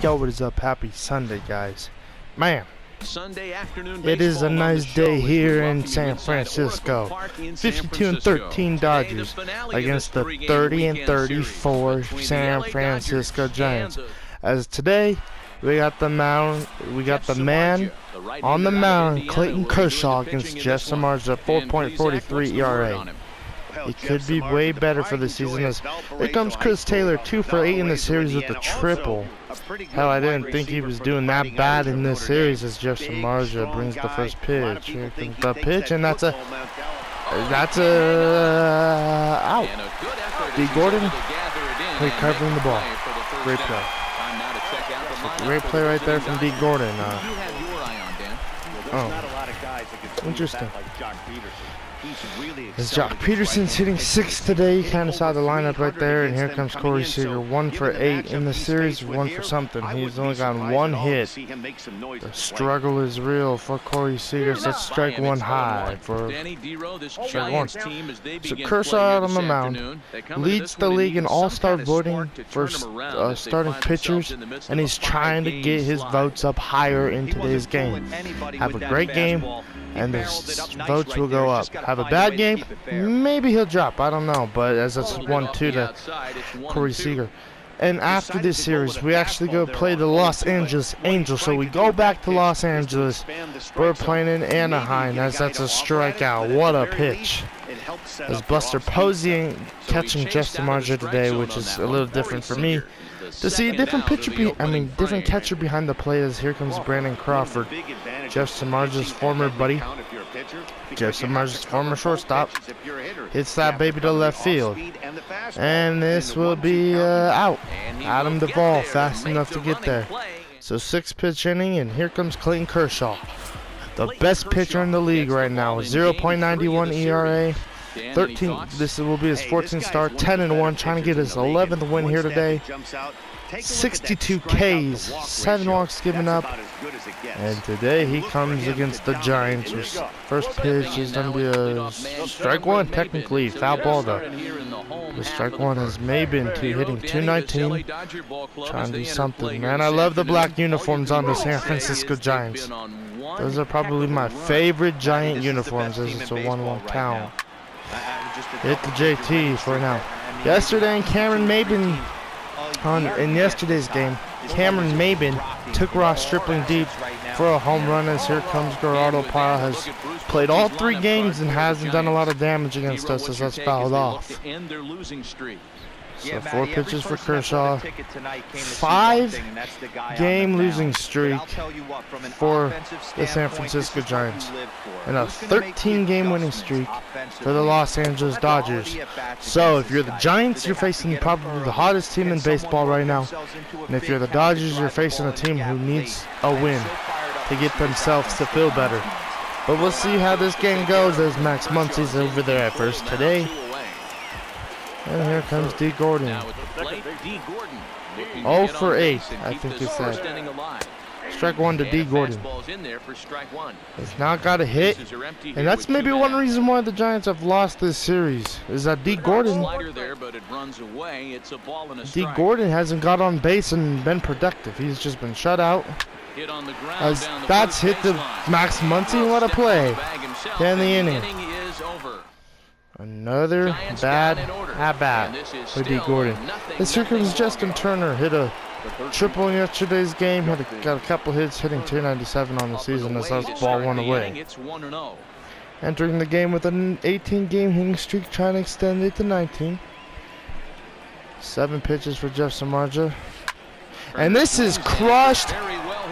Yo, what is up? Happy Sunday, guys. Man, Sunday afternoon it is a nice day here in San Francisco. 52-13 Dodgers against the 30-34 San Francisco Giants. As today, we got the man on the mound, Clayton Kershaw against Jeff Samardzija, 4.43 ERA. It could be way better for the season. As here comes Chris Taylor, 2 for 8 in the series with a triple. Hell, I didn't think he was doing that bad in this series as Jeff Samardzija brings the first pitch. Here comes the pitch, and that's a out. D. Gordon recovering the ball. Great play. Great play right there from D. Gordon. Interesting. As Jock Peterson's hitting 6 today, you kind of saw the lineup right there, and here comes Corey Seager, 1 for 8 in the series, 1 for something. He's only gotten 1 hit. The struggle is real for Corey Seager. So that's strike 1 high for strike 1. So Kershaw out on the mound leads the league in all-star voting for starting pitchers, and he's trying to get his votes up higher in today's game. Have a great game, and the votes will go up. Have a bad game, maybe he'll drop, I don't know, but as it's 1-2 to Corey Seager. And after this series, we actually go play the Los Angeles Angels, so we go back to Los Angeles. We're playing in Anaheim, as that's a strikeout. What a pitch. As Buster Posey catching Jeff Samardzija today, which is a little different for me. To see a different different catcher behind the plate, as here comes Brandon Crawford, Jeff Samardzija's former buddy, Jeff Samardzija's former shortstop, hits that baby to left field, and this will be out. Adam Duvall fast enough to get there. So 6-pitch inning, and here comes Clayton Kershaw, the best pitcher in the league right now, 0.91 ERA. This will be his 14th start, 10-1, trying to get his 11th win here today. 62 Ks, 7 walks given up, and today he comes against the Giants. First pitch is going to be a strike 1, technically, foul ball though. The strike 1 has Maben hitting 219, trying to do something. Man, I love the black uniforms on the San Francisco Giants. Those are probably my favorite Giant uniforms, as it's a 1-1 count. Hit the JT for now. Yesterday, in yesterday's game, Cameron Maben took Ross Stripling deep for a home run, as here comes Gerardo Parra. Has played all 3 games and hasn't done a lot of damage against us, as that's fouled off. So 4 pitches for Kershaw, 5-game losing streak for the San Francisco Giants, and a 13-game winning streak for the Los Angeles Dodgers. So if you're the Giants, you're facing probably the hottest team in baseball right now, and if you're the Dodgers, you're facing a team who needs a win to get themselves to feel better. But we'll see how this game goes, as Max Muncy's over there at first today. And here comes D. Gordon. 0 for 8, I think he said. Strike 1 to D. Gordon. He's not got a hit, and that's maybe one reason why the Giants have lost this series, is that D. Gordon hasn't got on base and been productive. He's just been shut out. As that's hit to Max Muncy. What a play. 10 the inning. Another bad at-bat for D. Gordon. This here comes Justin Turner, hit a triple in yesterday's game, got a couple hits, hitting 297 on the season, as that ball 1 away. Entering the game with an 18-game hitting streak, trying to extend it to 19. 7 pitches for Jeff Samardzija. And this is crushed.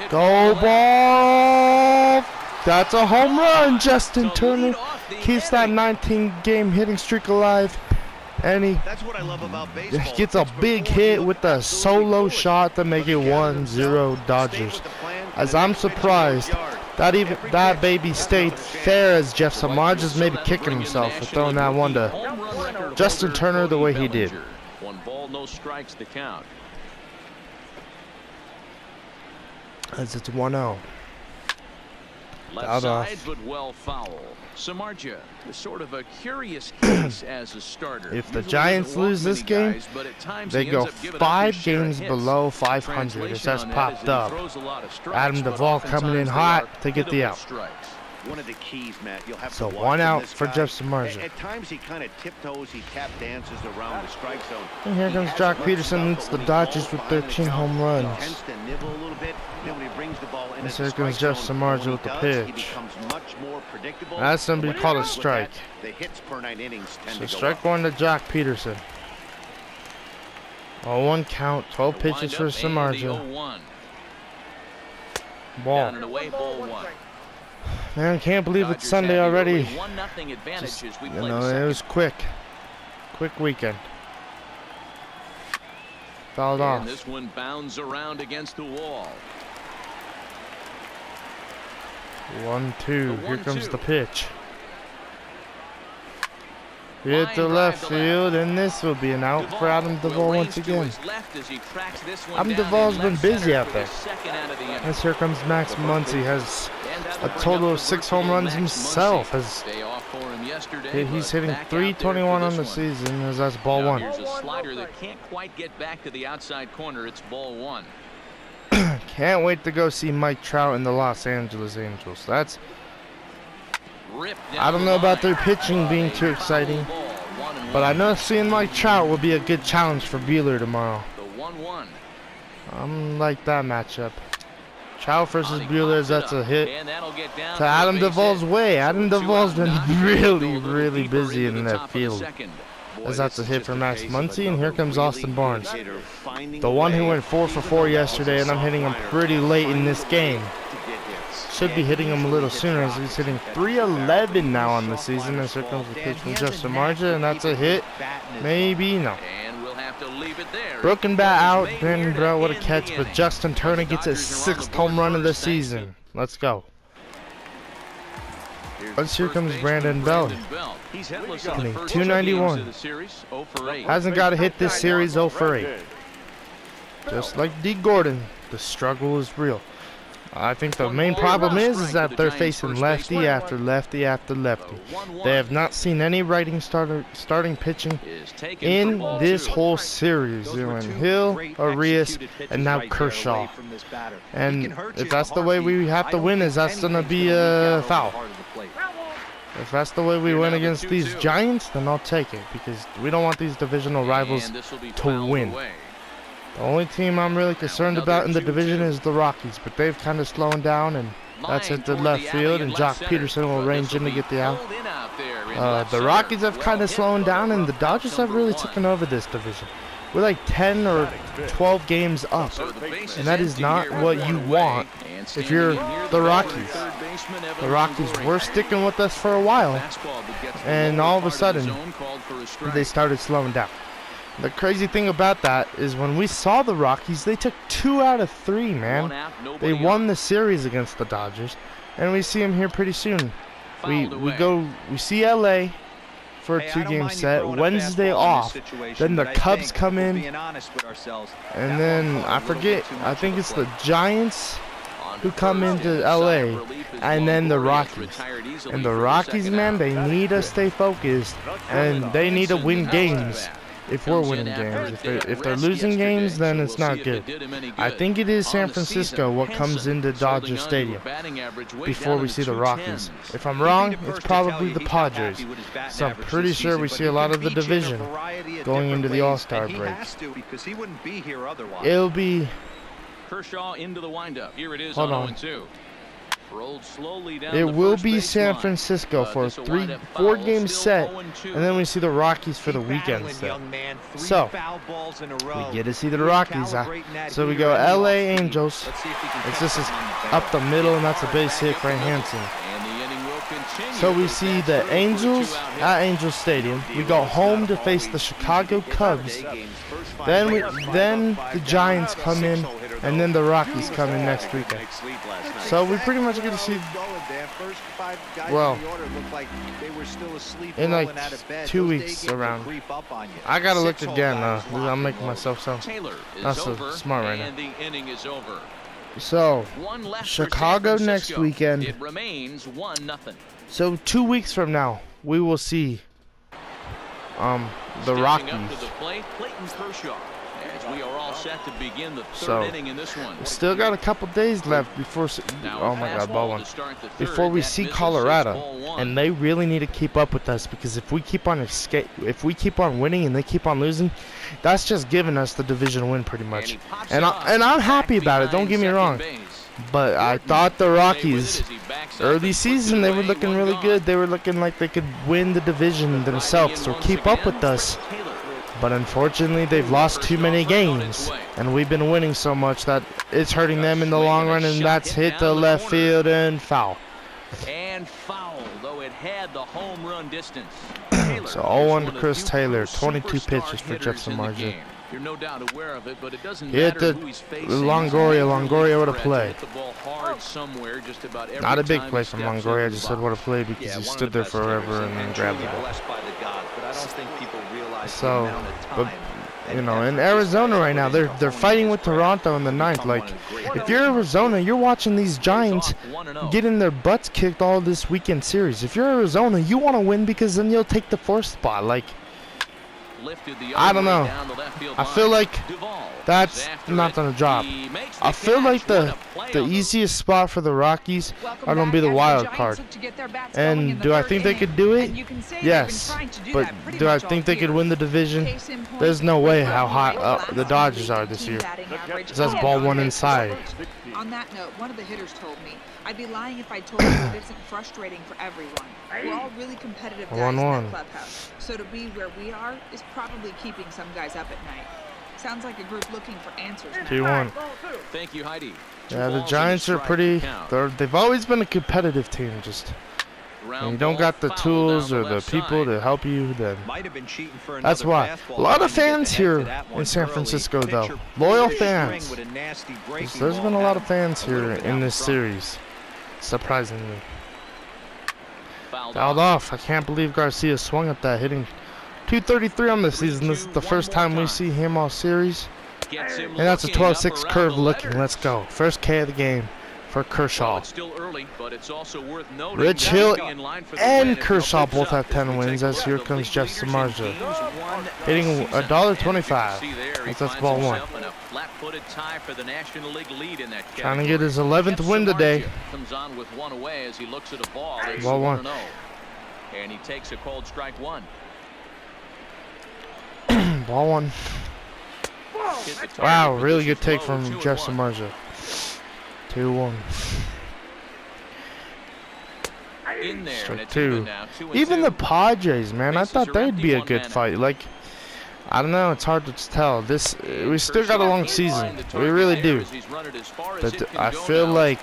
Go ball! That's a home run, Justin Turner. Keeps that 19-game hitting streak alive, and he gets a big hit with a solo shot to make it 1-0 Dodgers. As I'm surprised that baby stayed fair, as Jeff Samardzija's maybe kicking himself for throwing that one to Justin Turner the way he did. 1 ball, no strikes to count. As it's 1-0. Left Out side, off. but well foul. Samardzija is sort of a curious case as a starter. If the Usually Giants doesn't walk lose this many game, guys, but at times they he go ends up giving up his 5 share of games hits. below The 500. It translation says on that is popped that he up. throws a lot of strikes, Adam but Duvall coming in oftentimes they hot are to get the hittable out. strikes. One of the keys, Matt, you'll have So to 1 watch out this for guy. Jeff Samardzija. At times he kind of tiptoes, he tap dances around the strike zone. And here He comes has Jock a Peterson, good leads stuff, the but when Dodgers he with falls behind 13 the home count, runs. He tends to nibble a little bit. Then when he brings the ball in And at so the here comes strike Jeff zone, Samardzija when with the he does, he pitch. becomes much more predictable. That's going to And be when called he a does with strike. that, the hits per 9 innings tend So to go strike up. 1 to Jock Peterson. 0-1 count, 12 The pitches for windup and the Samardzija. 0-1. Ball. Down and away, ball 1. Man, can't believe it's Dodgers Sunday have the already. early 1-0 advantage Just, as we you play know, the it second. was quick. Quick weekend. Fouled And off. this one bounds around against the wall. 1-2. The Here comes 1-2. the pitch. Hit Line the drive left to left. field, and this will be an out for Adam will Duvall race once to again. his left as he tracks this one Adam down Duvall's in been left busy center out for there. the second out of the inning. As here comes Max Muncy, has And that'll a bring total up of the 6 home versatile runs Max himself. Muncy. Day off for him yesterday, He's but hitting back out there for 321 on the this one. season, as that's ball Now 1. here's a slider that can't quite get back to the outside corner. It's ball 1. Can't wait to go see Mike Trout and the Los Angeles Angels. That's, Ripped I don't down know the about their line. pitching being A too exciting, foul ball, 1-1. but I know seeing Mike Trout will be a good challenge for Buehler tomorrow. The 1-1. I'm like that matchup. Trout versus Buehler, that's a hit. And that'll get down To for a Adam base Duvall's hit. way. So Adam a 2-out Duvall's been knock. really, Go a little really deeper busy into in the that top of the field. second. As that's a hit for Max Muncy, and here comes Austin Barnes. The The one who went 4 for 4 yesterday, and I'm hitting him pretty late in this game. Should be hitting him a little sooner, as he's hitting 311 now on the season. As here comes the pitch from Jeff Samardzija, and that's a hit. Maybe no. And we'll have to leave it there. Broken bat out, then bro, what a catch! But Justin Turner gets his 6th home run of the season. Let's go. Let's here comes Brandon Bell. He's hitless in the Hitting first 291. two games of the series, 0 for 8. Hasn't got a hit this series, 0 for 8. Just like D. Gordon, the struggle is real. I think the main problem is that they're facing lefty after lefty after lefty. They have not seen any starting pitching in this whole series. You know, Hill, Arias, and now Kershaw. And if that's the way we have to win, is that's going to be a foul. If that's the way we win against these Giants, then I'll take it, because we don't want these divisional rivals to win. The only team I'm really concerned about in the division is the Rockies, but they've kind of slowed down, and that's at the left field, and Jock Peterson will range in to get the out. The Rockies have kind of slowed down, and the Dodgers have really taken over this division. We're like 10 or 12 games up, and that is not what you want if you're the Rockies. The Rockies were sticking with us for a while, and all of a sudden, they started slowing down. The crazy thing about that is when we saw the Rockies, they took 2 out of 3, man. They won the series against the Dodgers, and we see them here pretty soon. We see LA for a 2-game set, Wednesday off, then the Cubs come in, and then I forget, I think it's the Giants who come into LA, and then the Rockies. And the Rockies, man, they need to stay focused, and they need to win games. If we're winning games, if they're losing games, then it's not good. I think it is San Francisco what comes into Dodger Stadium before we see the Rockies. If I'm wrong, it's probably the Padres. So I'm pretty sure we see a lot of the division going into the All-Star break. It'll be. Kershaw into the windup. Here it is Hold on on. 0-2. Rolled slowly down It the will first be base San line. Francisco for a This will wind up foul, 4-game still set, 0-2. and then we see the Rockies for the weekend set. So, we get to see the Rockies. So we go LA Angels. It's just up the middle, and that's a base hit for Hansen. And the inning will continue. So we see the Angels at Angel Stadium. We go home to face the Chicago Cubs. Then the Giants come in, and then the Rockies come in next weekend. So we pretty much get to see, well, in like 2 weeks around. I gotta look again. I'm making myself sound Taylor is not so over, smart right and now. the inning is over. So, One left for Chicago San next Francisco. weekend. It remains 1-0. So 2 weeks from now, we will see the Stepping Rockies. up to the plate, Clayton Kershaw, as we are all set to begin the third So, inning in this one. we still got a couple days left before. Now, Oh my God, ball fastball one. to start the third. Before we That see misses. It's Colorado, ball one. and they really need to keep up with us, because if we keep on winning and they keep on losing, that's just giving us the division win pretty much. And I'm happy about it. Don't get me wrong. But I thought the Rockies, early season, they were looking really good. They were looking like they could win the division themselves or keep up with us. But unfortunately, they've lost too many games, and we've been winning so much that it's hurting them in the long run, and that's hit the left field and foul. And foul, though it had the home run distance. So 0-1 to Chris Taylor, 22 pitches for Jeff Samardzija. You're no doubt aware of it, but it doesn't He hit matter the who he's facing. Longoria would have played. Hit the ball hard somewhere just about every Not a big time play he from steps Longoria. I in just the said box. would have played because he stood there forever and then grabbed the ball. Blessed by the gods, but I don't think people realize So, the amount of but time you know, in Arizona right now, they're fighting with Toronto in the ninth. Like, if you're Arizona, you're watching these Giants getting their butts kicked all this weekend series. If you're Arizona, you want to win because then you'll take the fourth spot. Like, I don't know. I feel like that's not gonna drop. I feel like the easiest spot for the Rockies are gonna be the wild card. And do I think they could do it? Yes. But do I think they could win the division? There's no way how high the Dodgers are this year. That's ball one inside. On that note, one of the hitters told me, I'd be lying if I told you it isn't frustrating for everyone. We're all really competitive guys in that clubhouse. So to be where we are is probably keeping some guys up at night. Sounds like a group looking for answers now. 2-1. Thank you, Heidi. Yeah, the Giants are pretty. They've always been a competitive team. Just when you don't got the tools or the people to help you, then that's why. A lot of fans here in San Francisco, though. Loyal fans. There's been a lot of fans here in this series, surprisingly. Fouled off. I can't believe Garcia swung at that, hitting .233 on the season. This is the first time we see him all series. And that's a 12-6 curve looking. Let's go. First K of the game for Kershaw. Rich Hill and Kershaw both have 10 wins, as here comes Jeff Samardzija, hitting $1.25. That's ball one. Trying to get his 11th win today. Ball one. And he takes a cold strike one. Ball one. Wow, really good take from Jeff Samardzija. 2-1. Strike two. Even the Padres, man, I thought they'd be a good fight. Like, I don't know, it's hard to tell. We still got a long season. We really do. But I feel like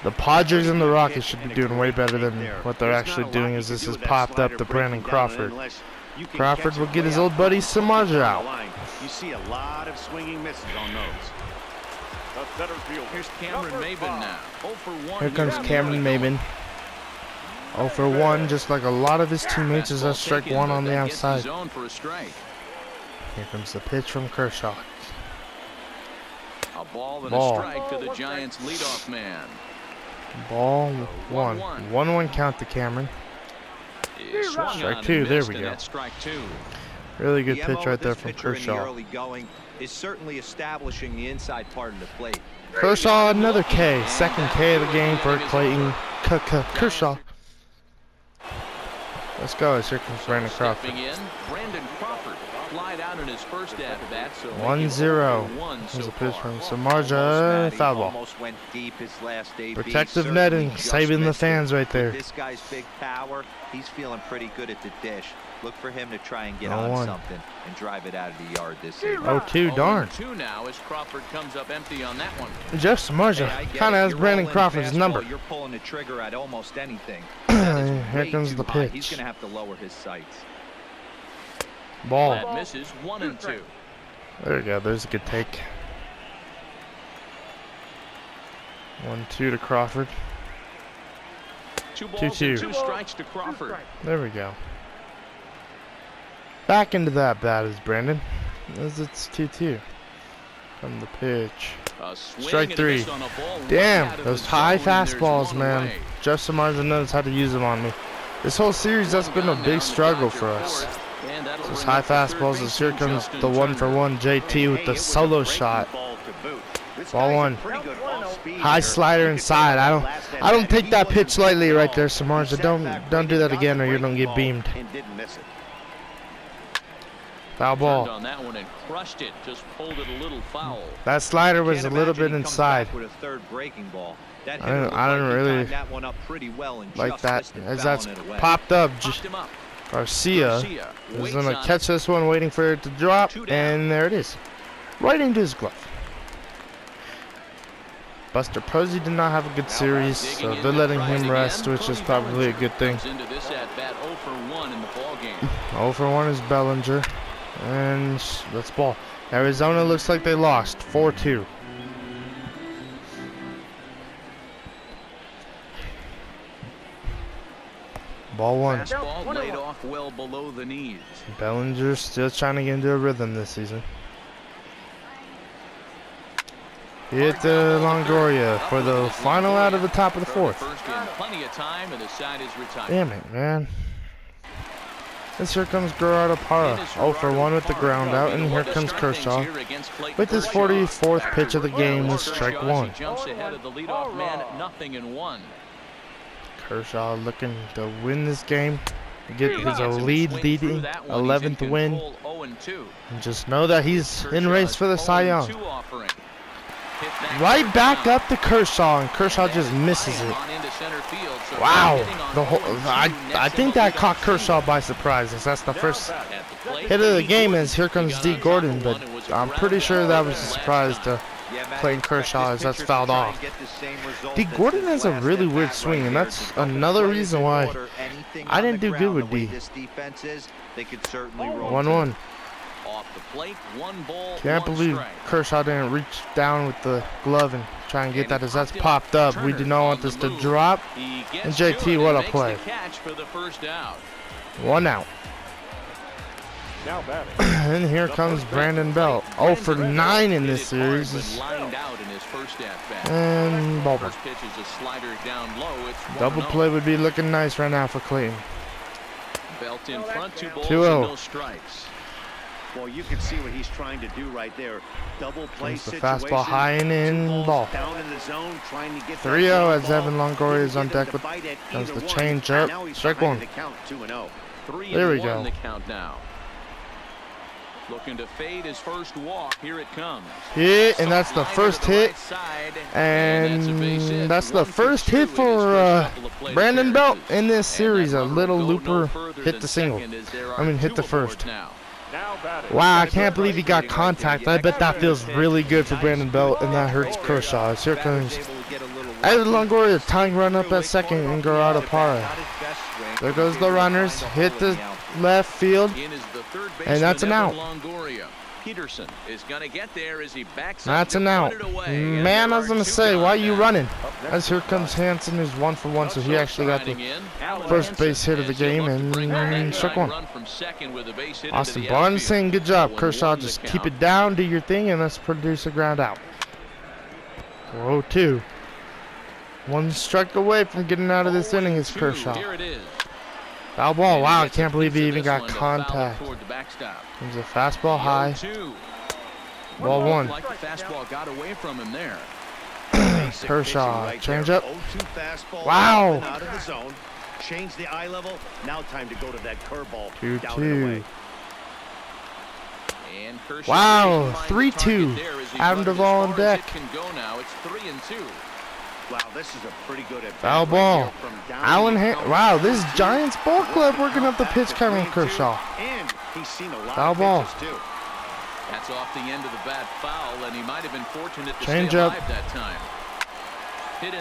the Padres and the Rockies should be doing way better than what they're actually doing, as this has popped up to Brandon Crawford. Crawford will get his old buddy Samardzija out. You see a lot of swinging misses on those. Here's Cameron Maben now. 0 for 1. Here comes Cameron Maben. 0 for 1, just like a lot of his teammates, as that strike one on the outside. Here comes the pitch from Kershaw. A ball and a strike to the Giants' leadoff man. Ball one. 1-1 count to Cameron. Strike two. There we go. Really good pitch right there from Kershaw. Is certainly establishing the inside part of the plate. Kershaw, another K. Second K of the game for Clayton Kershaw. Let's go. Here comes Brandon Crawford. Brandon Crawford flied out in his first at bat. 1-0. There's a pitch from Samardzija. Foul ball. Almost went deep his last AB. Protective netting, saving the fans right there. This guy's big power. He's feeling pretty good at the dish. Look for him to try and get 0-1. on something and drive it out of the yard this evening. 0-2, darn. 2 now as Crawford comes up empty on that one. Jeff Samardzija kind of has Brandon Crawford's number. You're pulling the trigger at almost anything. Here comes the pitch. He's going to have to lower his sights. Ball. That misses 1 and 2. There we go. There's a good take. 1-2 to Crawford. 2 balls and 2 strikes to Crawford. There we go. Back into that bat is Brandon, as it's 2-2 from the pitch. Strike three. Damn, those high fastballs, man. Jeff Samardzija knows how to use them on me. This whole series, that's been a big struggle for us. Those high fastballs, as here comes the 1-for-1 JT with the solo shot. Ball one. High slider inside. I don't take that pitch lightly right there, Samardzija. Don't do that again or you're gonna get beamed. Foul ball. That slider was a little bit inside. I don't really like that. As that's popped up, Garcia is going to catch this one, waiting for it to drop, and there it is. Right into his glove. Buster Posey did not have a good series, so they're letting him rest, which is probably a good thing. 0 for 1 is Bellinger, and that's ball. Arizona looks like they lost 4-2. Ball one. Laid off well below the knees. Bellinger still trying to get into a rhythm this season. Hit the Longoria for the final out of the top of the fourth. Damn it, man. And here comes Gerardo Parra, 0 for 1 with the ground out, and here comes Kershaw with his 44th pitch of the game with strike one. Kershaw looking to win this game, get his leading 11th win, and just know that he's in race for the Cy Young. Right back up to Kershaw, and Kershaw just misses it. Wow, I think that caught Kershaw by surprise. That's the first hit of the game, as here comes D. Gordon, but I'm pretty sure that was a surprise to Clayton Kershaw, as that's fouled off. D. Gordon has a really weird swing, and that's another reason why I didn't do good with D. 1-1. Can't believe Kershaw didn't reach down with the glove and try and get that, as that's popped up. We do not want this to drop. And JT, what a play. 1 out. And here comes Brandon Belt, 0 for 9 in this series. And ball. Double play would be looking nice right now for Clayton. 2-0. Well, you can see what he's trying to do right there. Double play the fastball high and in, ball. Down in the zone, trying to get 3-0 as Evan Longoria is on deck with comes the change up. Strike one. There we go. Looking to fade his first walk. Here it comes. Hit, and that's the first hit. And that's the first hit for Brandon Belt in this series. A little looper hit the single. Hit the first. Wow, I can't believe he got contact. I bet that feels really good for Brandon Belt, and that hurts Kershaw. Here comes Evan Longoria, tying run up at second, and Gerardo Parra. There goes the runners. Hit the left field, and that's an out. That's an out. Man, I was going to say, why are you running? As here comes Hansen, who's 1 for 1, so he actually got the first base hit of the game, and struck one. Austin Barnes saying, good job, Kershaw. Just keep it down, do your thing, and let's produce a ground out. 4-0-2. 1 strike away from getting out of this inning is Kershaw. Foul ball. Wow, I can't believe he even got contact. Comes a fastball high. Ball 1. Kershaw, change up. Wow. Change the eye level. Now time to go to that curveball. 2-2. Wow, 3-2. Adam Duvall on deck. Wow, this is a pretty good foul ball. Wow, this Giants ball club working up the pitch count on Kershaw. Foul ball. That's off the end of the bat foul, and he might have been fortunate to change stay up. alive that time.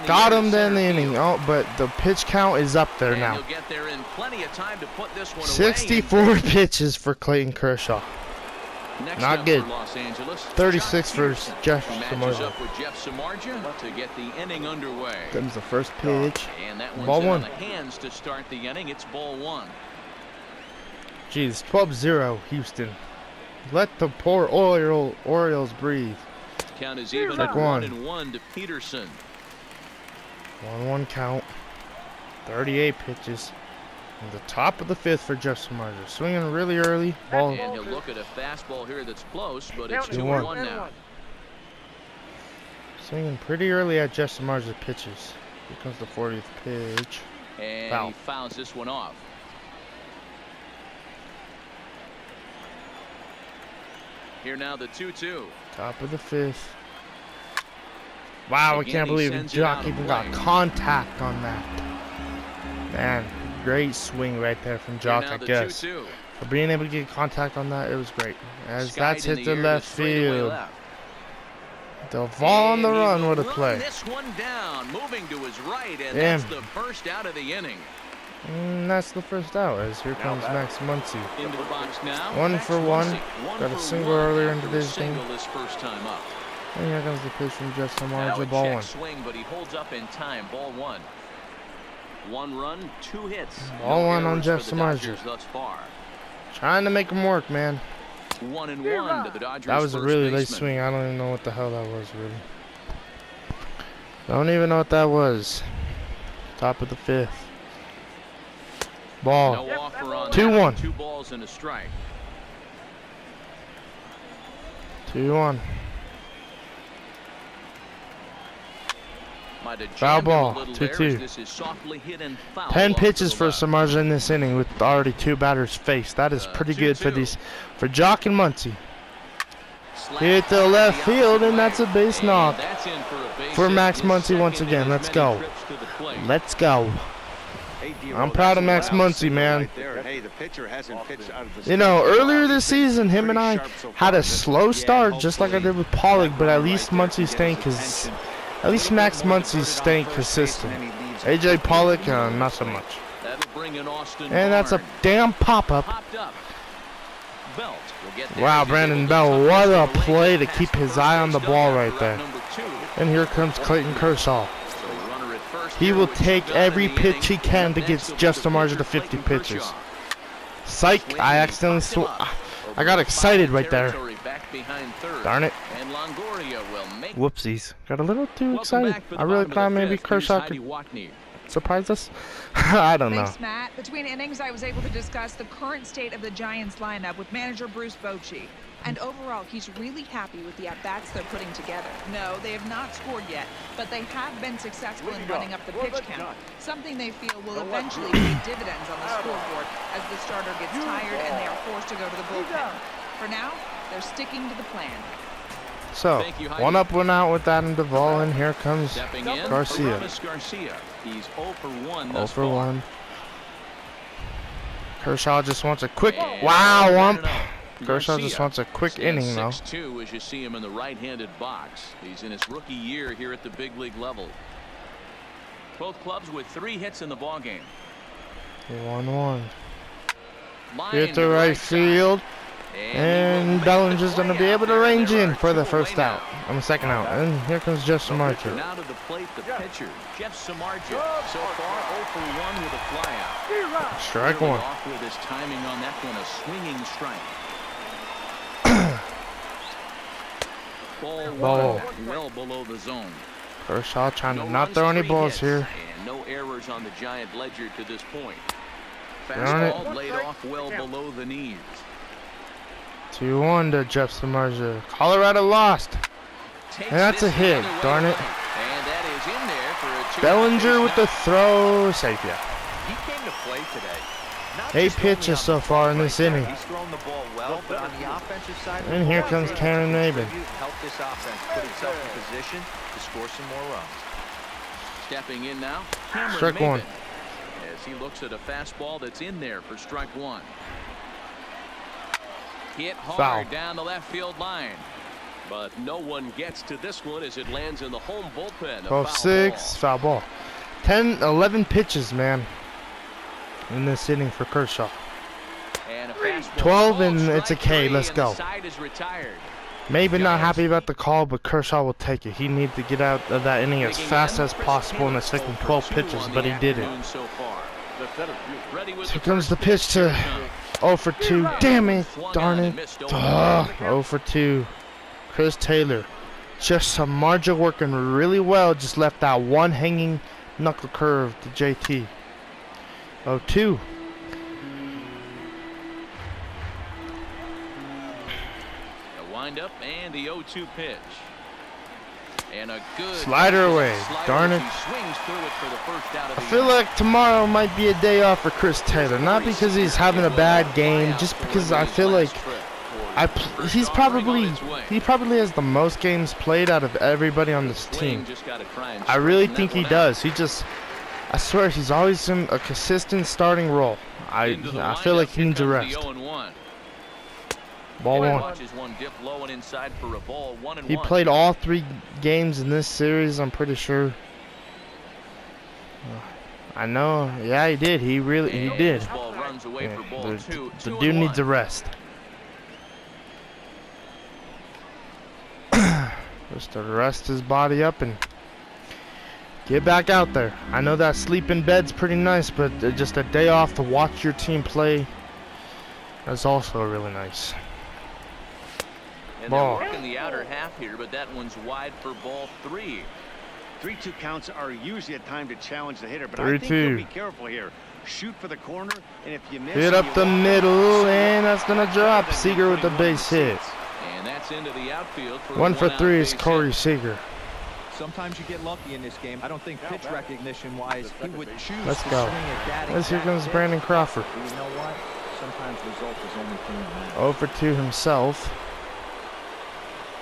Got him then the inning. Oh, but the pitch count is up there now. 64 pitches for Clayton Kershaw. Not good. 36 for Jeff Samardzija. To get the inning underway. Comes the first pitch. And that ball 1. The hands to start the inning. It's ball 1. Jeez, 12-0 Houston. Let the poor Orioles breathe. count is even Strike at one. 1-1 to Peterson. 1-1 count. 38 pitches. And the top of the 5th for Justin Marger. Swinging really early. Ball. And he'll look at a fastball here that's close, but it's 2-1. 2-1 now. Swinging pretty early at Justin Marger's pitches. Here comes the 40th pitch. And Foul. he fouls this one off. Here now the 2-2. Top of the 5th. Wow, I Again, can't he believe sends it Jock out of even got play. contact on that. Man, great swing right there from Jock, Here now I the guess. 2-2. For being able to get contact on that, it was great. As that's Skied in hit the air left to straightaway field. left. Duvall on the And he run, will what a play. This one down, moving to his right, and Damn. that's the first out of the inning. That's the first out, as here comes Max Muncy. Into the box now. 1 Max for 1. Muncy. Got a for single 1 earlier in after a today's game. single this first time up. And here comes the pitch from Justin Now Marger, a ball check 1. swing, but he holds up in time. Ball 1. 1 run, 2 hits. Ball No 1 on errors for the Justin Marger. Dodgers thus far. Trying to make him work, man. 1-1 to the Dodgers. That was a first really late baseman. swing. I don't even know what the hell that was, really. Don't even know what that was. Top of the 5th. Ball. No offer on 2-1. that. 2 balls and a strike. 2-1. Might have Foul jammed him a ball, little 2-2. there as this is softly hit and fouled 10 off to pitches the for left. Samardzija in this inning with already 2 batters faced. That is pretty good for 2-2. these, for Jock and Muncy. Slap Hit to high left the field, opposite and that's a way. base And knock that's in for a base for hit. Max His Muncy once second in again. as Let's many go. trips to the plate. Let's go. Hey, D-Roll, I'm proud that's of a Max loud Muncy, signal man. right there. Hey, the pitcher hasn't pitched out of the You know, start. earlier this season, him and I had a slow start, just like I did with Pollock, but at least Muncy's staying, at least Max Muncy's staying consistent. AJ Pollock, not so much. That'll bring in Austin And that's a Barnes. damn pop-up. Popped up. Belt will get there. Wow, He's Brandon able to Bell, tuck what this a one away play to past keep the his first eye on the base ball dugout right for there. out number 2. And here comes Clayton Kershaw. So runner at first He here will with take 2 down in every the pitch inning. he can to Next get will be Justin the Marger to pitcher, 50 Clayton pitches. Kershaw. Psych, Swinging, I he accidentally pops it up. I got excited right there. Territory back behind third. Darn it. And Longoria will make Whoopsies. Got a little too Welcome excited. back for the I really bottom of thought the maybe fifth. Here's Kershaw Heidi could Watney. surprise us. I don't know. Thanks, Matt. Between innings, I was able to discuss the current state of the Giants lineup with manager Bruce Bochy. And overall, he's really happy with the at-bats they're putting together. No, they have not scored yet, but they have been successful in running up the pitch count, something they feel will eventually pay dividends on the scoreboard as the starter gets tired and they are forced to go to the bullpen. For now, they're sticking to the plan. So, Thank you, Heidi. 1 up, 1 out with Adam Duvall, and here comes Stepping in, Garcia. Aroldis Garcia. He's 0 for 1 0 thus for far. 1. Kershaw just wants a quick, And wow, no, ump. no, no. Kershaw Garcia just wants a quick stands inning, though. 6'2" as you see him in the right-handed box. He's in his rookie year here at the big league level. Both clubs with 3 hits in the ballgame. 1-1. Line Hit to the the right side. field. And And he will make Bellinger's the going to play be out able to there. range There in are for the 2 first away out. On the second out. And here comes Justin Marger. Now to the plate, the pitcher, Jeff Samardzija. So far, 0 for 1 with a flyout. Strike Really 1. off with his timing on that one, a swinging strike. Ball. Well below the zone. Kershaw trying to No not runs, throw any 3 balls hits, here. And no errors on the Giant ledger to this point. Darn it. Fastball laid off well below the knees. 2-1 to Justin Marger. Colorado lost. Takes And that's this a hit, the other way darn it. right. And that is in there for a 2-out Bellinger base with the knock. throw. Safe, yeah. He came to play today. Not 8 just only pitches on so the far in front this right inning. there. He's thrown the ball well, but on the offensive side, of the And here ball, comes he's Cameron able to Maben. contribute and help this offense put itself in position to score some more runs. Stepping in now, Cameron Strike 1. Maben, as he looks at a fastball that's in there for strike 1. Hit hard Foul. down the left field line. But no one gets to this one as it lands in the home bullpen. A foul 12-6. Foul ball. 11 pitches, man. In this inning for Kershaw. ball. And a fastball 12 called, and it's a strike K. 3, Let's and the go. side is retired. Maybe not Giants. happy about the call, but Kershaw will take it. He needs to get out of that inning as Digging fast in, as Chris possible in Taylor, the second 0 for 12 2 pitches, on but the he did it. afternoon so far. Ready with Here the comes the first pitch to Here 0 for 2. Damn it. Swung Darn on it. and missed over. 0 for 2. Chris Taylor. Just Samardzija working really well. Just left that one hanging knuckle curve to JT. 0-2. The windup and the 0-2 pitch. And a good slider away. Darn it. He swings through it for the first out of I the feel inning. like tomorrow might be a day off for Chris Taylor. Not because he's having a bad game, just because I feel like he probably has the most games played out of everybody on this team. I really think he does. I swear he's always in a consistent starting role. I feel like he needs a rest. Ball one. He played all 3 games in this series, I'm pretty sure. I know. Yeah, he did. He did. Yeah, the dude needs a rest. Just to rest his body up and get back out there. I know that sleep in bed's pretty nice, but just a day off to watch your team play, that's also really nice. And Ball. they're working the outer half here, but that one's wide for ball 3. 3-2 counts are usually a time to challenge the hitter, but 3-2. I think you'll be careful here. Shoot for the corner, and if you miss, Hit up the middle, and that's gonna drop. Seager with the base hit. And that's into the outfield for 1 for 3 is base Corey hit. Seager. Sometimes you get lucky in this game. I don't think pitch recognition-wise he would choose Let's to go. swing at that Let's here exact comes pitch. Brandon Crawford. But you know what? Sometimes result is only thing that matters. 0 for 2 himself.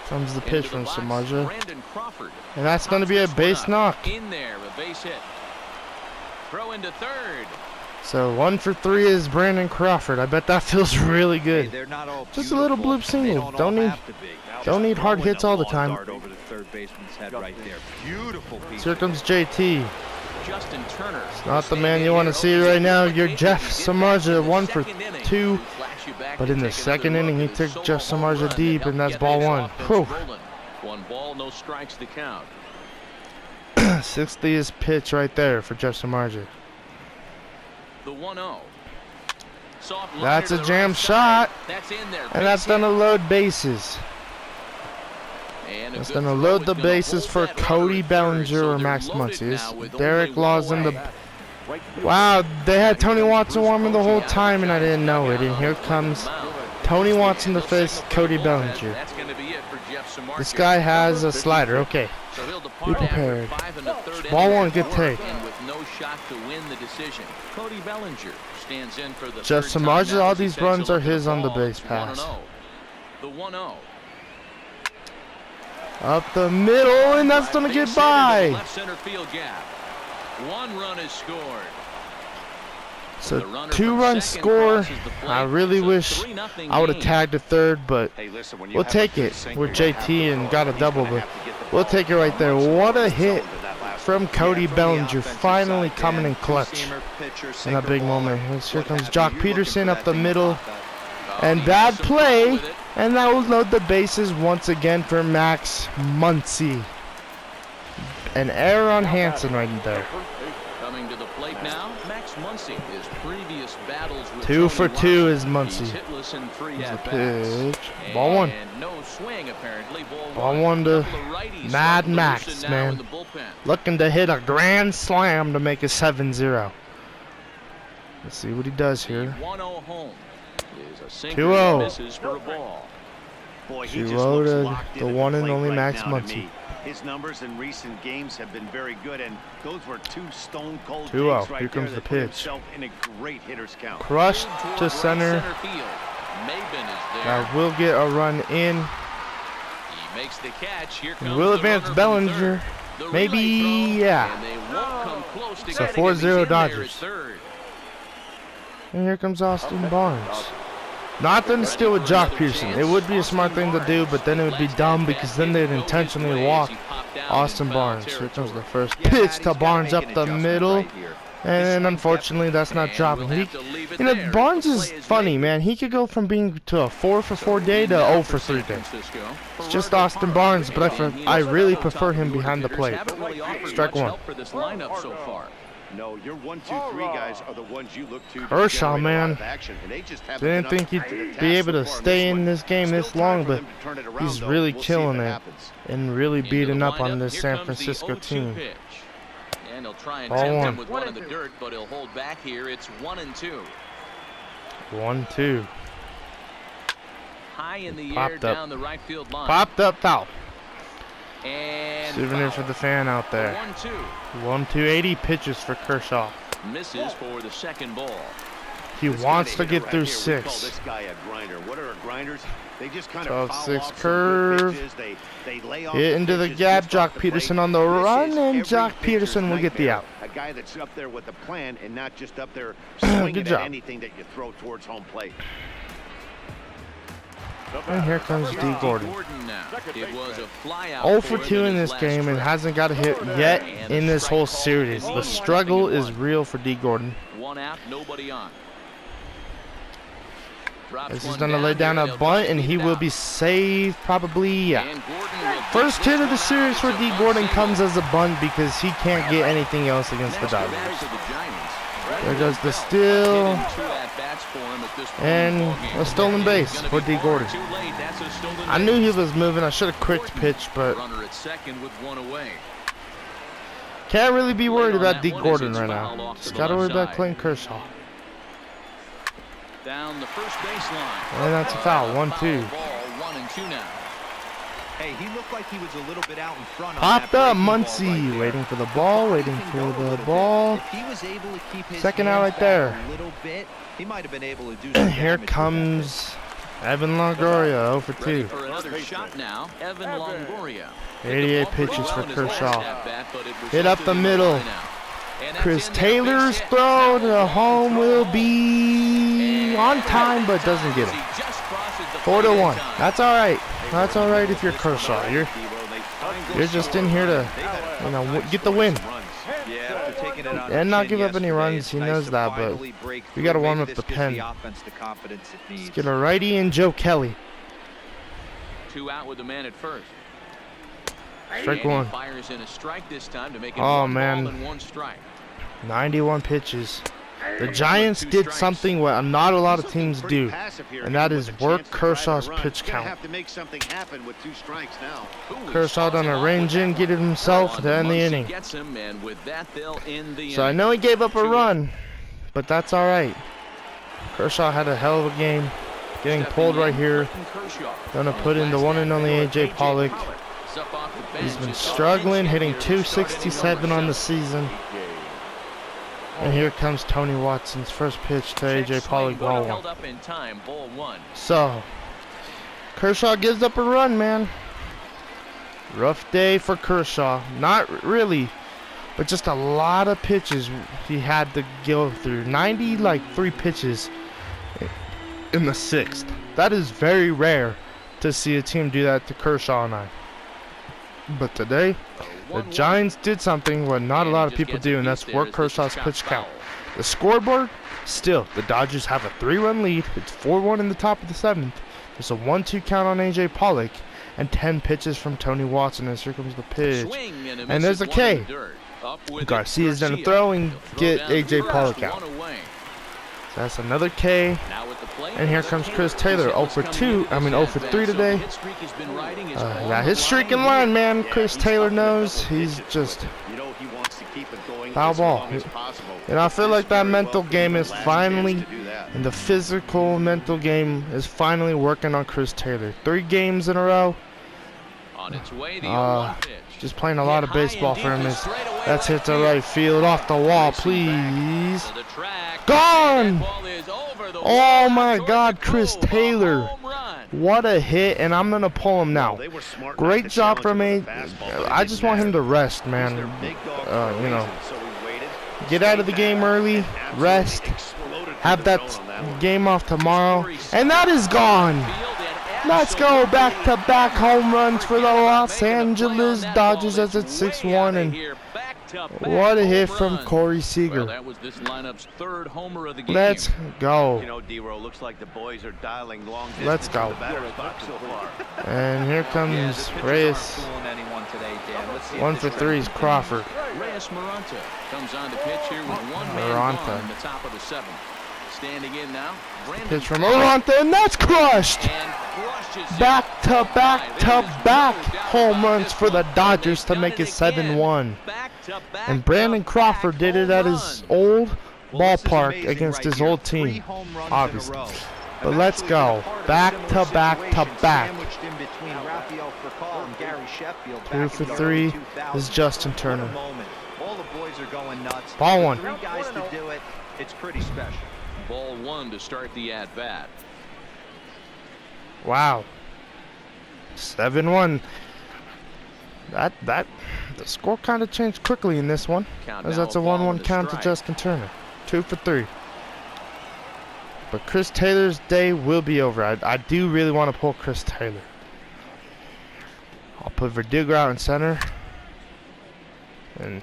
Comes the pitch Into from the box, Samardzija. Brandon Crawford. And that's going to be a base knock. In there, a base hit. Throw into third. So 1 for 3 is Brandon Crawford. I bet that feels really Hey, good. they're not all Just a little beautiful. bloop single. They Don't all need- have to be. Don't need hard Throwing hits a all the long time. dart over the third baseman's head right there. Beautiful piece. Here comes JT. Justin Turner. Not the man you want to see right now. You're Jeff Samardzija, 1 for 2. But in the second inning, he took Jeff Samardzija deep, and that's ball 1. Whew. 1 ball, no strikes to count. 60th pitch right there for Jeff Samardzija. The 1-0. Soft liner That's to a the jam right side. shot. That's in there. And that's Base going to load bases. hit. And a That's good going to throw load is the gonna bases hold for that Cody runner at third, Bellinger so or they're Max loaded Muncy. now with Derek only Law's one in the... away. Wow, they had Tony Watson warming the whole time, and I didn't know it. And here comes Tony Watson to face Cody Bellinger. That's going to be it for Jeff Samardzija. This guy has a slider. Okay. So he'll Be depart prepared. after 5 1/3 Ball innings 1, of good work, take. and with no shot to win the decision. Cody Bellinger stands in for the Jeff third time Samardzija, now all as he these takes a runs look are at his on the ball. base It's pass. 1-0. The 1-0. Up the middle, and that's going to Base get hit into the by. left center field gap. 1 run is scored. So The runner 2 from runs second score. crosses the plate. I really It's a wish 3-0 I would have game. tagged a third, but Hey, listen, when you we'll have a take good it. sinker, We're you have JT to and throw. got a He's double, gonna but have to get the we'll ball take it right there. much What more a zone hit to that last from one. Cody Yeah, from the Bellinger, offensive finally side, coming Dan, in clutch. two-seamer, pitcher, In a sinker big ball, moment. Here what comes have Jock you. You're looking Peterson for up that the thing middle. to pop up. Oh, And he bad has some trouble play, with it. and that will load the bases once again for Max Muncy. An error on Hansen right there. Coming to the plate now, Max Muncy. His previous battles with 2 for Tony 2 Watson. is Muncy. He's hitless in 3 Here's the at-bats. pitch. Ball 1. And no swing apparently. Ball 1 to Couple of righties Mad starting to Max, loosen now in man. the bullpen. Looking to hit a grand slam to make it 7-0. Let's see what he does here. 1-0 home is a sinker 2-0. that misses for a ball. Boy, he She just loaded looks locked the into one and plate only right Max now to Muncy. me. His numbers in recent games have been very good, and those were 2 stone-cold 2-0. digs right Here comes there the that put pitch. himself in a great hitter's count. Crushed Toward to right center. field. Maben is there. That will get a run in. He makes the catch. Here comes And will the advance runner from Bellinger. third. The Maybe, relay throw, yeah. And they won't come close to So getting him. 4-0 He's in there at Dodgers. third. And here comes Austin Barnes. Nothing to steal with Jock Pearson. It would be a smart thing to do, but then it would be dumb because then they'd intentionally walk Austin Barnes. Here comes the first Yeah, pitch Matt, to he's gotta Barnes make up an the adjustment middle. right here. And unfortunately, that's not dropping. we'll He, have to leave it you know, there. Barnes The is play is funny, made. man. He could go from being to a 4 for 4 day to 0 for 3 day. It's just Austin Barnes, but I really prefer him behind the plate. Strike 1. For this lineup so far. No, your 1, 2, 3 guys are the ones you look to. Kershaw, generate a lot man. of action, and they just haven't Didn't been think he'd up to the task be able so to far stay in one. this game Still this time long, for but them to turn it around, he's though. really We'll see if killing it it happens. and really Into beating the up on lineup, this here San comes the Francisco 0-2 team. pitch. And he'll try and Ball tempt one. him with one in the dirt, but he'll hold back here. It's 1-2. 1-2. High in the air Popped up. down the right field line. Popped up foul. And Souvenir for foul. the fan out there. 1-2. 1-2-80 pitches for Kershaw. Misses for the second ball. He This wants kind to of get hitter through right here, we call 6. this guy a grinder. What are grinders? They just kind 12-6 of foul off some curve. good pitches. They lay off Hit the into the pitches gap. just Jock off the Peterson plate. on the This run, is and every Jock pitcher's Peterson will get the nightmare. out. A guy that's up there with a plan and not just up there swinging Good at job. anything that you throw towards home plate. And here comes D. Gordon. Now. It was a fly out 0 for for him 2 in his this last game and trip. hasn't got a hit yet And in a this strike whole call series. is The on. struggle is 1-1. real for D. Gordon. One out, nobody on. Drops As he's one going to lay down here, a they'll bunt, just and beat he it will out. be saved probably, yeah. And Gordon will First beat hit of the this one series out. for It's a D. bunt Gordon single. comes as a bunt because he can't get anything else against the Next back Dodgers. for the Giants. There goes the steal. Hitting 2 at-bats for him at this point And in the ballgame. a stolen base It's gonna for be D. far Gordon. too late. That's a stolen I knew he base. was moving. I should have quicked pitch, but Runner at second with 1 away. can't really be worried Late on about that D. one Gordon as right it's fouled now. off to Just the got to left worry about side. Clayton Kershaw. Down the first baseline. And that's a foul. 1-2. Ball 1-2 now. Hey, he looked like he was a little bit out in front on Popped that up, breaking ball Muncie, right there. waiting for the ball, waiting Can for go a the little bit. ball. If he was able to keep his Second out hands right back there. a little bit, he might have been able to do some Here damage with that comes Evan Longoria, 0 for Ready 2. for another shot now. Evan Longoria. 88 pitches for Kershaw. Hit Hit up the middle. Chris Taylor's throw to home will be on time, but doesn't get him. 4-1. That's all right. That's all right if you're Kershaw. You're just in here to, get the win. Yeah, after taking it on And the not chin give up any yesterday, runs. it's He nice knows to that, but finally break we got to through. warm Maybe up the this gives pen. the offense the confidence it needs. Get a righty and Joe Kelly. 2 out with the man at first. Strike And he 1. fires in a strike this time to make it Oh, 1 man. ball and 1 strike. 91 pitches. The Giants did something what not a lot of teams do, and that is work Kershaw's pitch count. Have to make something happen with 2 strikes now. Kershaw done a range in, get it himself to end the inning. Gets him, and with that, they'll end the So I inning. know he gave up a run, but that's all right. Kershaw had a hell of a game, getting pulled right here. Gonna put in the one and only A.J. Pollock. He's been struggling, hitting .267 on the season. And here comes Tony Watson's first pitch to A.J. Pollock, ball 1. Held up in time, ball 1. So, Kershaw gives up a run, man. Rough day for Kershaw. Not really, but just a lot of pitches he had to go through. 3 pitches in the 6th. That is very rare to see a team do that to Kershaw and I. But today, the Giants did something what not a lot of people do, and that's work Kershaw's pitch count. The scoreboard, still, the Dodgers have a 3-run lead. It's 4-1 in the top of the 7th. There's a 1-2 count on A.J. Pollock, and 10 pitches from Tony Watson, as here comes the pitch. And there's a K. Garcia's done a throw and get A.J. Pollock out. So that's another K. And here comes Chris Taylor, 0 for 3 today. Yeah, his streak in line, man. Chris Taylor knows he's just foul ball. I feel like that mental game is finally, and the physical mental game is finally working on Chris Taylor. 3 games in a row. Just playing a lot of baseball for him. That's hit to right field, off the wall, please. Gone! Oh my God, Chris Taylor. What a hit, and I'm going to pull him now. Great job from me. I just want him to rest, man. Get out of the game early, rest, have that game off tomorrow, and that is gone. Let's go back-to-back home runs for the Los Angeles Dodgers as it's 6-1, and Back-to-back What a hit home from runs. Corey Seager. Well, that was this lineup's third homer of the game. Let's go. You know, D-Row, looks like the boys are dialing long distance Let's go. from the batter's box so far. And here comes Reyes. One for three is Crawford. Reyes Maranta comes on to pitch here with one man Maranta. gone in the top of the seventh. Standing in now, Brandon Pitch from Maranta, and that's crushed. and crushes it. Back-to-back home runs for the Dodgers to make it 7-1. And Brandon Crawford did it at his old ballpark against his old team, obviously. But let's go. Back-to-back-to-back. 2 for 3 is Justin Turner. All the boys are going nuts. Ball one. 3 guys to do it. It's pretty special. Ball one to start the at-bat. Wow. 7-1. The score kind of changed quickly in this one, Count as now that's a a ball 1-1 and a count to strike. Justin Turner. 2 for 3. But Chris Taylor's day will be over. I do really want to pull Chris Taylor. I'll put Verdugo out in center. And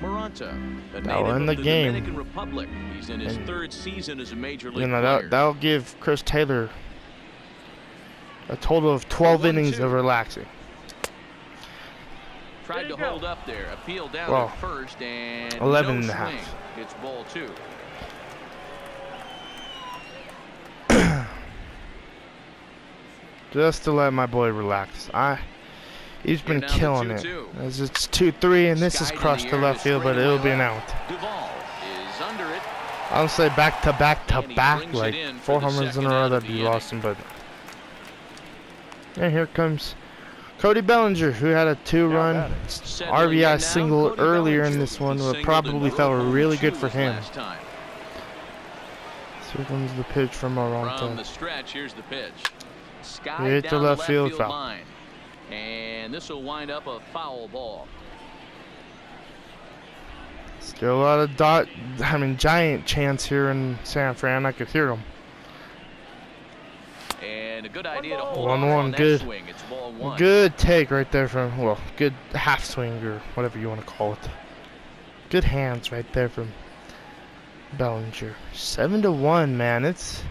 Maranta, a That'll native end of the the game. Dominican Republic. He's in his And, third season as a major league you know, player. that'll give Chris Taylor a total of 12 innings of relaxing. Tried to hold up there. Appeal down Well, at first and 11 no and a half. swing. It's ball two. Just to let my boy relax. He's been Here now, the killing it. 2-2. As it's 2-3, and this is Skied in crushed the to air left field, but straight it'll away be an left. out. Duvall is under it. I don't say back to back to And he back, brings it like in for 4 the homers in a second row, out of that'd the be inning. awesome. But and here comes Cody Bellinger, who had a 2-run Settling in now, RBI single Cody earlier in Bellinger. this one, He but singled probably in felt row really two good for his him. last time. So here comes the pitch from From the Maranta. stretch, here's the pitch. Sky Hit the down left field foul. line. And this will wind up a foul ball. Still a lot of giant chance here in San Fran. I could hear them. And a good idea to hold 1-1, on that good. swing. It's ball one. Good take right there from, well, good half swing or whatever you want to call it. Good hands right there from Bellinger. 7-1, man. It's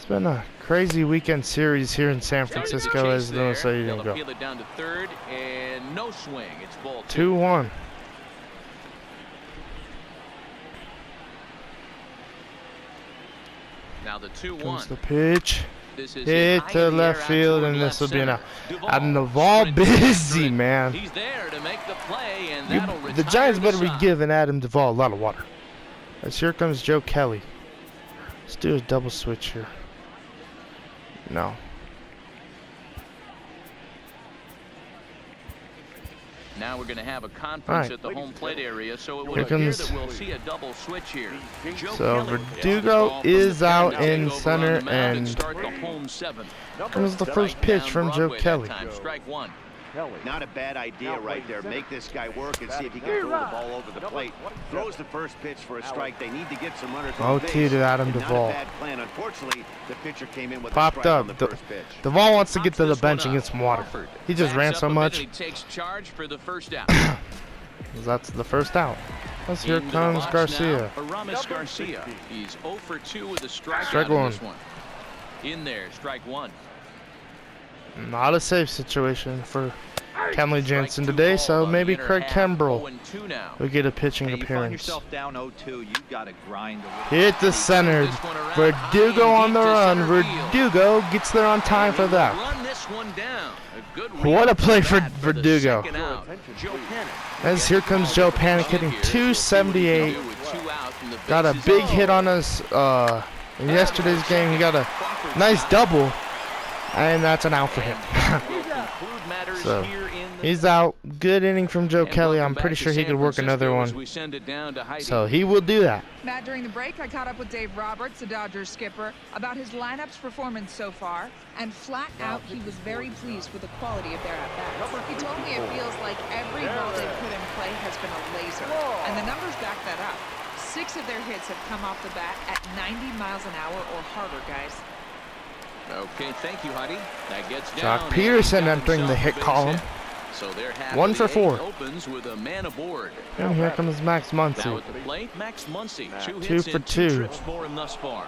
been a crazy weekend series here in San Francisco, as they'll say you They'll can go. appeal it down to third and no swing. It's ball 2-1. Now the 2-1. Comes the pitch. This is Hit high to in the air left out field, toward and left this will be an center. out. Duvall Adam Duvall sprints after busy, it. man. He's there to make the play, and that'll The retire Giants better be side. giving Adam Duvall a lot of water. As here comes Joe Kelly. Let's do a double switch here. No. Now we're going to have a conference All right. at the home plate area, so it would Here appear comes- that we'll see a double switch here. Joe So Kelly Verdugo from the is pen out to take in over on center, the mound and start the home seventh. comes the first pitch Down from Joe Broadway that Kelly. time. Strike one. Not a bad idea right there. Make this guy work and see if he can throw the ball over the plate. Throws the first pitch for a strike. They need to get some runners on base. 0-2 to Adam And Duvall. Not a bad plan. Unfortunately, the pitcher came in with a Popped strike on up. the first pitch. Duvall wants to get to the Pops this bench one and up. get some water. Crawford He just ran backs so up a bit, much. and he takes charge for the first out. That's the first out. As here Into the comes box Garcia. now, Aramis Garcia. He's 0 for 2 with a strikeout Strike in one. this one. In there, strike one. Not a safe situation for Kenley Jansen today, so maybe Craig Kimbrell will get a pitching Hey, you find appearance. yourself down 0-2, you got to grind a little. Hit the center. Verdugo on the run. Verdugo gets there on time for that. Run this one down. A good What a run play at for bat the Verdugo. second out. Joe Panic. As here comes Joe Panic hitting 278. Got a big hit on us in yesterday's game. He got a nice double, and that's an out for him. So he's out. Good inning from Joe Kelly. I'm pretty sure he could work another one. So he will do that. Matt, during the break, I caught up with Dave Roberts, the Dodgers skipper, about his lineup's performance so far, and flat out, he was very pleased with the quality of their at-bats. He told me it feels like every ball they put in play has been a laser, and the numbers back that up. 6 of their hits have come off the bat at 90 miles an hour or harder, guys. Okay, thank you, Huddy. That gets Jock down. Peterson He's got entering the himself a hit base column. hit. So they're half 1 of for the 4. 8th opens with a man aboard. And here comes Max Now Muncy. at the plate, Max Muncy. 2 2 hits for and 2 2. trips for him thus far.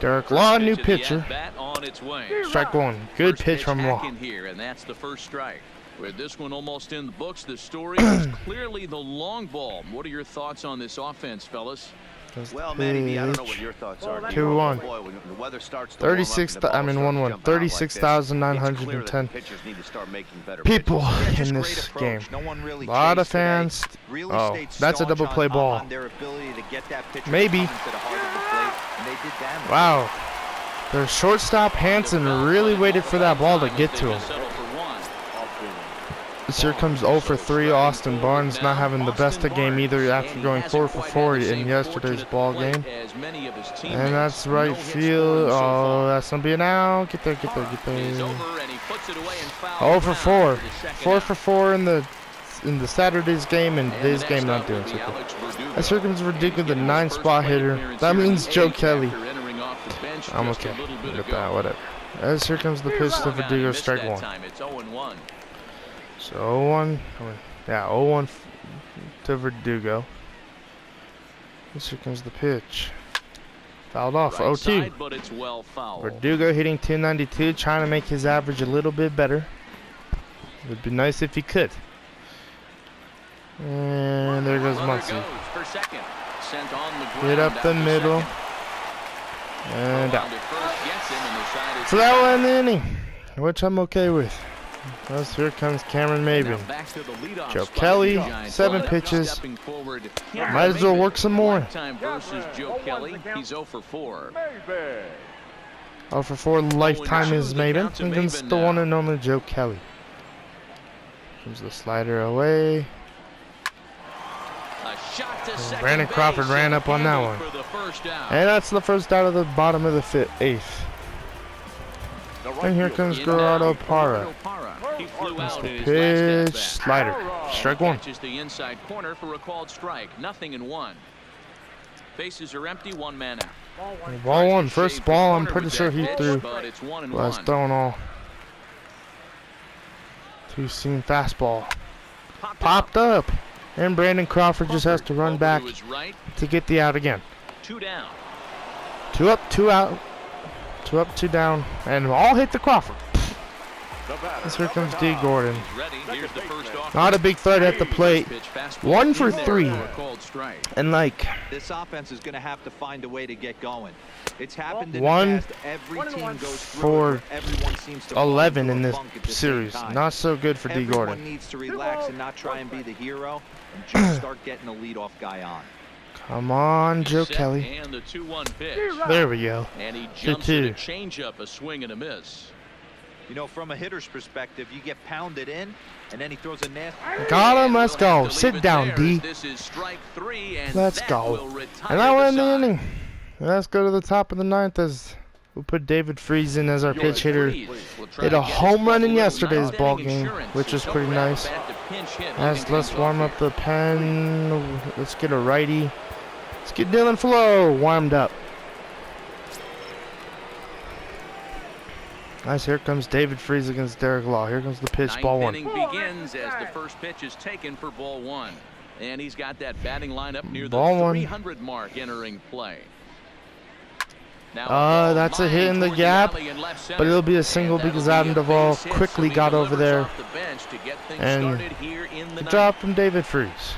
Derek Law, new Pitch of the pitcher. at-bat on its way. Strike 1. Good First pitch from Law. hack in here, and that's the first strike. With this one almost in the books, the story is clearly the long ball. What are your thoughts on this offense, fellas? Well, Manny B, I don't know what your thoughts are. 2-1. Boy, when the weather starts to warm up and 36. the ball I mean starts to 1-1. jump out like this, it's clear that 36,910 the pitchers need to start making better people pitches. in Just this great game. approach. No one really A lot of chased today. fans. Really Oh, stayed that's a staunch double play ball. on their ability to get that pitcher Maybe. coming to the heart of the plate, and they did damage. Wow. Their shortstop Hansen really waited for that ball to get to him. This here comes 0 for 3. Austin Barnes not having the best of game either after going 4 for 4 in yesterday's ball game. And that's right field. Oh, that's gonna be an out. Get there, get there, get there. 0 for 4. 4 for 4 in the Saturday's game, and today's game not doing so good. This here comes Verdugo, the 9-spot hitter. That means Joe Kelly. I'm okay with that, whatever. As here comes the pitch to Verdugo, strike 1. So 0-1, yeah, 0-1 to Verdugo. This here comes the pitch. Fouled off, 0-2. Verdugo hitting 292, trying to make his average a little bit better. It would be nice if he could. And there goes Muncy. Hit up the middle. And out. So that will end the inning, which I'm okay with. Thus, here comes Cameron Maben. Joe Kelly, 7 pitches. Might as well work some more. He's 0 for 4. 0 for 4 lifetime is Maben against the one and only Joe Kelly. Comes the slider away. Brandon Crawford ran up on that one. And that's the first out of the bottom of the 8th. And here comes Gerardo Parra. That's the pitch, slider, strike 1. Catches the inside corner for a called strike. 0-1. Bases are empty. 1 man out. Ball 1, first ball. I'm pretty sure he threw. Last throwing all. Two-seam fastball. Popped up. And Brandon Crawford just has to run back to get the out again. 2 down. 2 up, 2 out. 2 up, 2 down. And all hit the Crawford. And here comes D. Gordon. Not a big threat at the plate. 1 for 3. And like, This offense is going to have to find a way to get going. It's happened in 1 the past. Every team goes through for it. Everyone seems to 11 fall in into a this funk at the series. same time. Not so good for D. Everyone Gordon. needs to relax and not try and be the hero and just start getting the leadoff guy on. Come on, Joe Kelly. And the 2-1 pitch. There we go. And he jumps at a 2-2. changeup, a swing and a miss. You know, from a hitter's perspective, you get pounded in, and then he throws a nasty. Got him. Let's go. Sit down, D. This is strike 3, and Let's that go. will retire And that will end the side. inning. Let's go to the top of the 9th as we'll put David Freese in as our pitch hitter. Hit a home run in yesterday's ball game, which was pretty nice. Let's warm up the pen. Let's get a righty. Let's get Dylan Flo warmed up. Nice. Here comes David Freese against Derek Law. Here comes the pitch, ball 1. Ninth inning begins as the first pitch is taken for ball 1. And he's got that batting lineup near the Ball 1. 300 mark entering play. Now That's a hit in the gap, but it'll be a single because Adam Duvall quickly got over there. And good job from David Freese.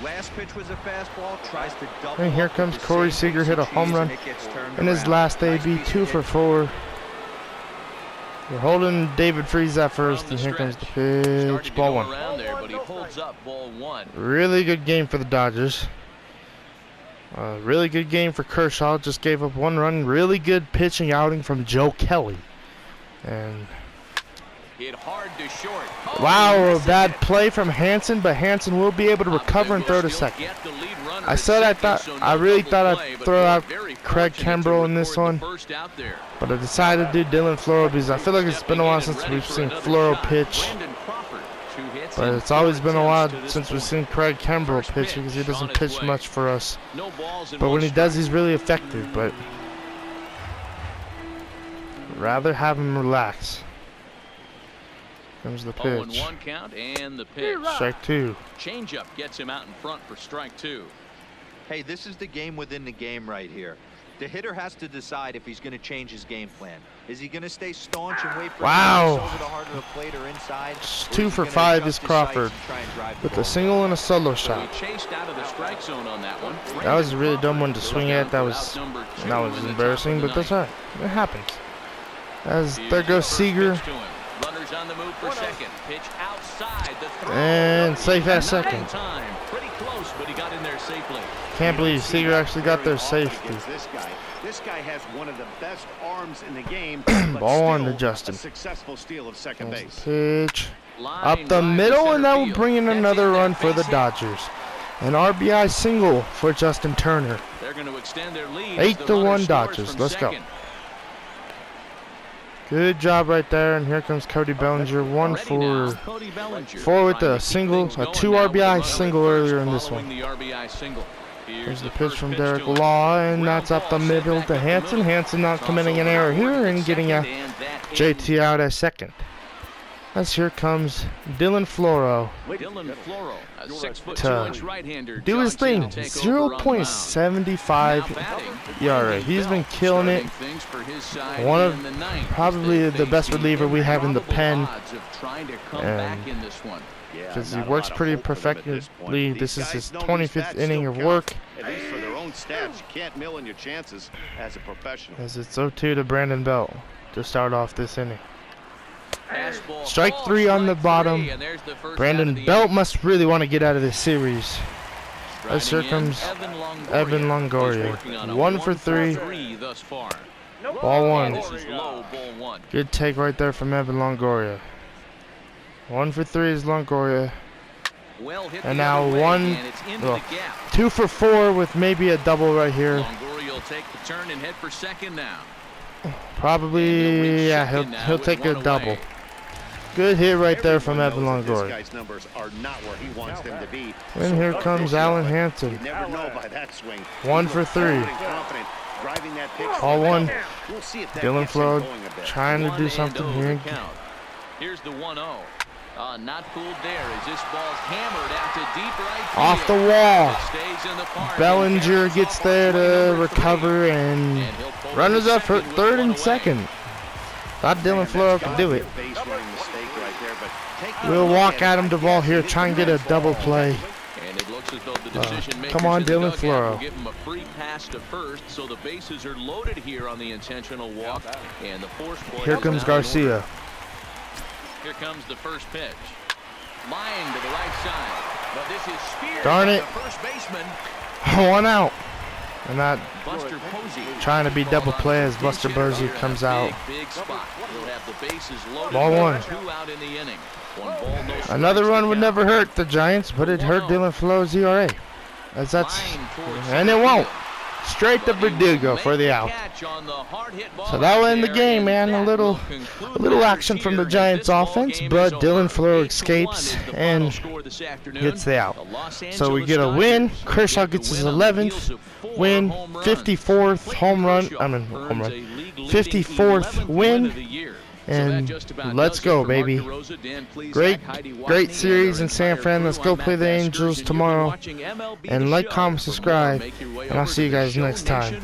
Last pitch was a fastball, tries to double. And here up comes with the Corey same Seager, hit a pitch home and run it gets turned in his around. last Nice AB, piece 2 of for hitting. 4. We're holding David Freese at first, and here comes the pitch, ball 1. There, but he holds up ball 1. Really good game for the Dodgers. Really good game for Kershaw. Just gave up 1 run. Really good pitching outing from Joe Kelly. And Hit hard to short. wow, a bad play from Hansen, but Hansen will be able to recover and throw to second. I said I really thought I'd throw out Craig Kimbrell in this one, but I decided to do Dylan Floro because I feel like it's been a while since we've seen Floro pitch. But it's always been a while since we've seen Craig Kimbrell pitch because he doesn't pitch much for us. But when he does, he's really effective. But rather have him relax. Comes the pitch. 0-1 count and the pitch. Strike 2. Changeup gets him out in front for strike 2. Hey, this is the game within the game right here. The hitter has to decide if he's going to change his game plan. Is he going to stay staunch and wait for Wow. over the heart of the plate or inside? It's Or 2 is he for gonna 5 adjust is his Crawford sights and try and drive the with a ball? single and a solo So shot. he chased out of the strike zone on that one. That was a really dumb one to swing at. That was embarrassing, but that's right. It happens. As there goes Seager. Runners on the move for second. Pitch outside the throw. And safe at Not second. in time. Pretty close, but he got in there safely. Can't believe Seager actually got their safety. This guy has one of the best arms in the game. Ball on to still Justin. A successful steal of second There's base. the pitch. Line Up the drive to middle, center and that will field. bring in That's another in there, run for the base hit. Dodgers. An RBI single for Justin Turner. They're going to extend their lead. 8-1 Dodgers. Let's go. Good job right there, and here comes Cody Bellinger. 1 for 4 with a single, a 2 RBI single earlier in this one. Here's the pitch from Derek Law, and that's up the middle to Hanson. Hanson not committing an error here and getting a JT out at second. As here comes Dylan Floro Dylan Floro, a 6'2" to right-hander, do his thing. 0.75 ERA. He's been killing it. One of probably the best reliever we have in the pen. Because he works pretty perfectly. This is his 25th inning of work. At least for their own stats, you can't mill in your chances as a professional. As it's 0-2 to Brandon Belt to start off this inning. Strike 3 on the bottom. Brandon Belt must really want to get out of this series. As here comes Evan Longoria. 1 for 3. Ball 1. Good take right there from Evan Longoria. 1 for 3 is Longoria. And now 2 for 4 with maybe a double right here. Longoria will take the turn and head for second now. Probably, yeah, he'll take a double. Good hit right there from Evan Longoria. This guy's numbers are not where he wants them to be. And here comes Alan Hansen. You never know by that swing. 1 for 3. All 1. Dylan Flo trying to do something here. Here's the 1-0. Not fooled there as this ball's hammered out to deep right field. Off the wall. It stays in the park. Bellinger gets there to recover, and runners up for third and second. Thought Dylan Floro could do it. We'll walk Adam Duvall here, try and get a double play. And it looks as though the decision Come on, Dylan Floro. will give him a free pass to first, so the bases are loaded here on the intentional walk. And the force play. Here comes Garcia. Here comes the first pitch. Lying to the right side. But this is speared. Darn by it. the first baseman. 1 out. And that Buster Posey. trying to be double play as Buster Posey comes out. Big spot. He'll have the bases loaded. Ball 1. 2 out in the inning. 1 ball, no strikes Another to run would count. never hurt the Giants, but it hurt Dylan Floro's ERA. As that's, and it won't. Straight to Verdugo for the out. So that will end the game, man. A little action from the Giants offense, but Dylan Floro escapes and gets the out. So we get a win. Kershaw gets his 11th win, 54th home run. 54th win. And let's go, baby. Great series in San Fran. Let's go play the Angels tomorrow. And like, comment, subscribe. And I'll see you guys next time.